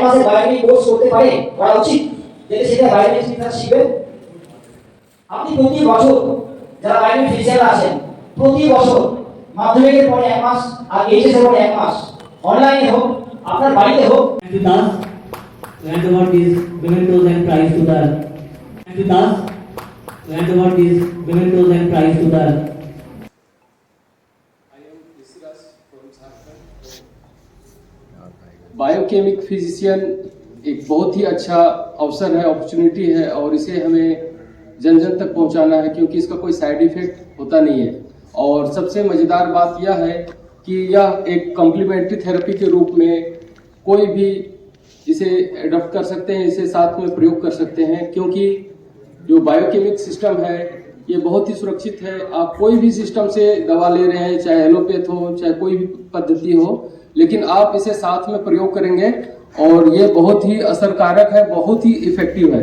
মাসে biochemic course করতে পারে করা উচিত, যাতে সেটা বায়োকেমিক চিকিৎসা শিখবে। আপনি প্রতি বছর যারা বায়োকেমিক ফিজিশিয়ান আছেন, প্রতি বছর মাধ্যমিকের পরে 1 মাস আর এইচএস এর পরে 1 মাস অনলাইনে হোক, আপনার বাড়িতে হোক, hand over these mementos and prize to the hand over these mementos and prize to the biochemic physician एक बहुत ही अच्छा अवसर है, अपॉर्चुनिटी है और इसे हमें जन जन तक पहुंचाना है, क्योंकि इसका कोई साइड इफेक्ट होता नहीं है। और सबसे मज़ेदार बात यह है कि यह एक कॉम्प्लीमेंट्री थेरेपी के रूप में कोई भी इसे एडॉप्ट कर सकते हैं, इसे साथ में प्रयोग कर सकते हैं, क्योंकि जो बायोकेमिक सिस्टम है ये बहुत ही सुरक्षित है। आप कोई भी सिस्टम से दवा ले रहे हैं, चाहे एलोपैथ हो चाहे कोई भी पद्धति हो, लेकिन आप इसे साथ में प्रयोग करेंगे और ये बहुत ही असरकारक है, बहुत ही इफेक्टिव है।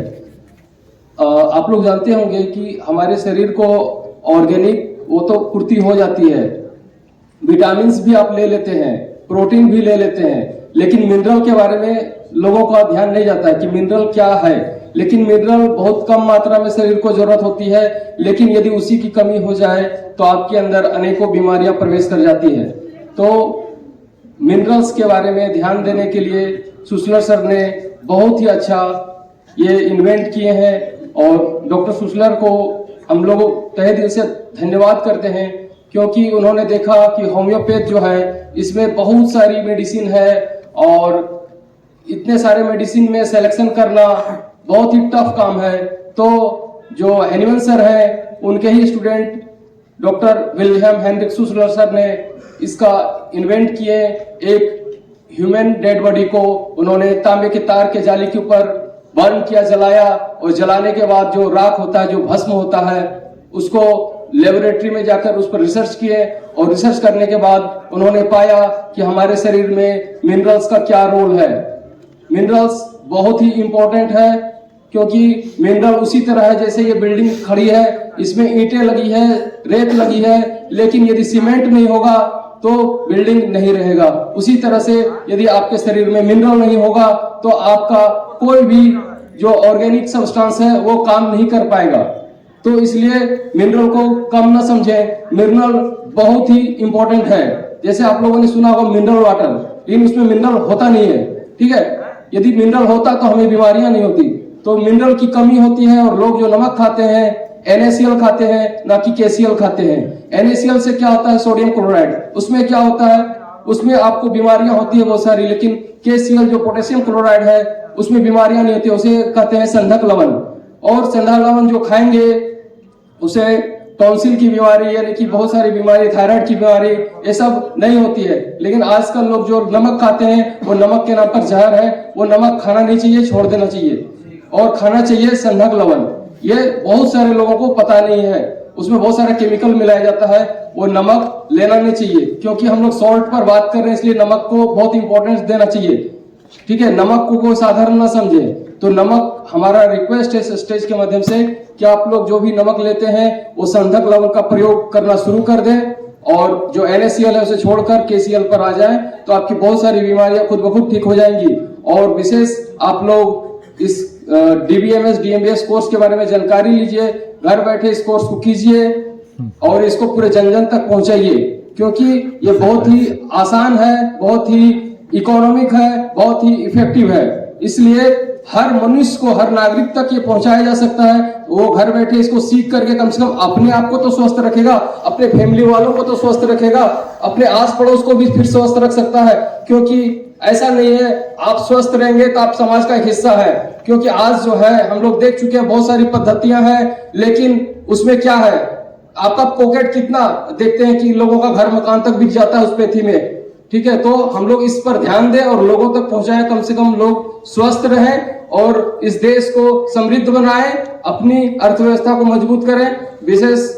आप लोग जानते होंगे कि हमारे शरीर को ऑर्गेनिक वो तो पूर्ति हो जाती है, विटामिन्स भी आप ले लेते हैं, प्रोटीन भी ले लेते हैं, लेकिन मिनरल के बारे में लोगों का ध्यान नहीं जाता है कि मिनरल क्या है। लेकिन मिनरल बहुत कम मात्रा में शरीर को जरूरत होती है, लेकिन यदि उसी की कमी हो जाए तो आपके अंदर अनेकों बीमारियां प्रवेश कर जाती है। तो मिनरल्स के बारे में ध्यान देने के लिए सुसलर सर ने बहुत ही अच्छा ये इन्वेंट किए हैं और डॉक्टर सुसलर को हम लोग तहे दिल से धन्यवाद करते हैं, क्योंकि उन्होंने देखा कि होम्योपैथ जो है इसमें बहुत सारी मेडिसिन है और इतने सारे मेडिसिन में सिलेक्शन करना बहुत ही टफ काम है। तो जो हैनिमन सर है उनके ही student doctor William Heinrich Schuessler sir ने इसका इन्वेंट किए। एक ह्यूमन डेड बॉडी को उन्होंने तांबे के तार के जाली के ऊपर बर्न किया, जलाया, और जलाने के बाद जो राख होता है, जो भस्म होता है, उसको लेबोरेटरी में जाकर उस पर रिसर्च किए और रिसर्च करने के बाद उन्होंने पाया कि हमारे शरीर में मिनरल्स का क्या रोल है। मिनरल्स बहुत ही इंपॉर्टेंट है, क्योंकि मिनरल उसी तरह है जैसे ये बिल्डिंग खड़ी है, इसमें ईंटें लगी है, रेत लगी है, लेकिन यदि सीमेंट नहीं होगा तो बिल्डिंग नहीं रहेगा। उसी तरह से यदि आपके शरीर में मिनरल नहीं होगा तो आपका कोई भी जो ऑर्गेनिक सब्सटेंस है वो काम नहीं कर पाएगा। तो इसलिए मिनरल को कम न समझें, मिनरल बहुत ही इंपॉर्टेंट है। जैसे आप लोगों ने सुना होगा मिनरल वाटर, लेकिन उसमें मिनरल होता नहीं है, ठीक है। यदि मिनरल होता तो हमें बीमारियां नहीं होती। तो मिनरल की कमी होती है और लोग जो नमक खाते हैं NaCl खाते हैं, ना कि KCl खाते हैं। NaCl से क्या होता है, सोडियम क्लोराइड, उसमें क्या होता है, उसमें आपको बीमारियां होती है बहुत सारी, लेकिन KCl जो पोटेशियम क्लोराइड है उसमें बीमारियां नहीं होती, उसे कहते हैं संधक लवण। और संधक लवण जो खाएंगे उसे टॉन्सिल की बीमारी, यानी कि बहुत सारी बीमारी, थायराइड की बीमारी, ये सब नहीं होती है। लेकिन आजकल लोग जो नमक खाते हैं वो नमक के नाम पर जहर है, वो नमक खाना नहीं चाहिए, छोड़ देना चाहिए, और खाना चाहिए संधक लवण। ये बहुत सारे लोगों को पता नहीं है, उसमें बहुत सारा केमिकल मिलाया जाता है, वो नमक लेना नहीं चाहिए। क्योंकि हम लोग सॉल्ट पर बात कर रहे हैं, इसलिए नमक को बहुत इंपॉर्टेंस देना चाहिए, ठीक है। नमक को कोई साधारण ना समझे। तो नमक, हमारा रिक्वेस्ट है इस स्टेज के माध्यम से कि आप लोग जो भी नमक लेते हैं वो संधक लवण का प्रयोग करना शुरू कर दें, और जो NaCl है उसे छोड़कर KCl पर आ जाएं, तो आपकी बहुत सारी बीमारियां खुद ब खुद ठीक हो जाएंगी। और विशेष आप लोग इस DBMS DMBS कोर्स के बारे में जानकारी लीजिए, घर बैठे इस कोर्स को कीजिए और इसको पूरे जन जन तक पहुंचाइए, क्योंकि ये बहुत ही आसान है, बहुत ही इकोनॉमिक है, बहुत ही इफेक्टिव है। इसलिए हर मनुष्य को, हर नागरिक तक ये पहुंचाया जा सकता है। वो घर बैठे इसको सीख करके कम से कम अपने आप को तो स्वस्थ रखेगा, अपने फैमिली वालों को तो स्वस्थ रखेगा, अपने आस पड़ोस को भी फिर स्वस्थ रख सकता है। क्योंकि ऐसा नहीं है आप स्वस्थ रहेंगे तो आप समाज का एक हिस्सा है, क्योंकि आज जो है हम लोग देख चुके हैं बहुत सारी पद्धतियां हैं, लेकिन उसमें क्या है, आपका पॉकेट कितना देखते हैं कि लोगों का घर मकान तक बिक जाता है उस पैथी में, ठीक है। तो हम लोग इस पर ध्यान दें और लोगों तक पहुंचाएं, कम से कम लोग स्वस्थ रहें और इस देश को समृद्ध बनाएं, अपनी अर्थव्यवस्था को मजबूत करें। विशेष